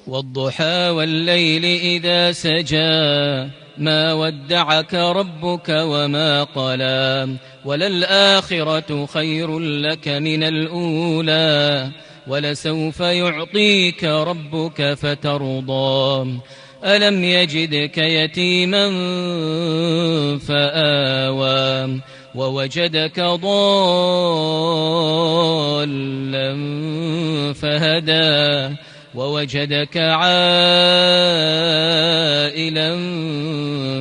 والضحى والليل إذا سجى ما ودعك ربك وما قلى وللآخرة خير لك من الأولى ولسوف يعطيك ربك فترضى ألم يجدك يتيما فآوى ووجدك ضالا فهدى ووجدك عائلا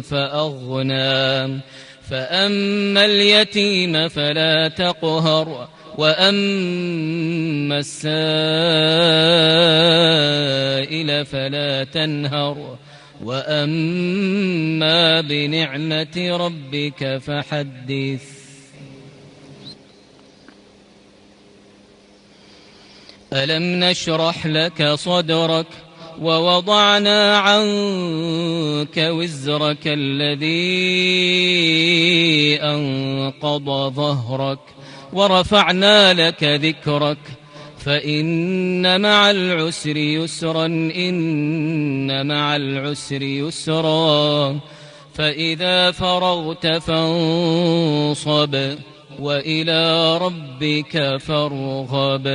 فأغنى فأما اليتيم فلا تقهر وأما السائل فلا تنهر وأما بنعمة ربك فحدث ألم نشرح لك صدرك ووضعنا عنك وزرك الذي أنقض ظهرك ورفعنا لك ذكرك فإن مع العسر يسرا إن مع العسر يسرا فإذا فرغت فانصب وإلى ربك فارغب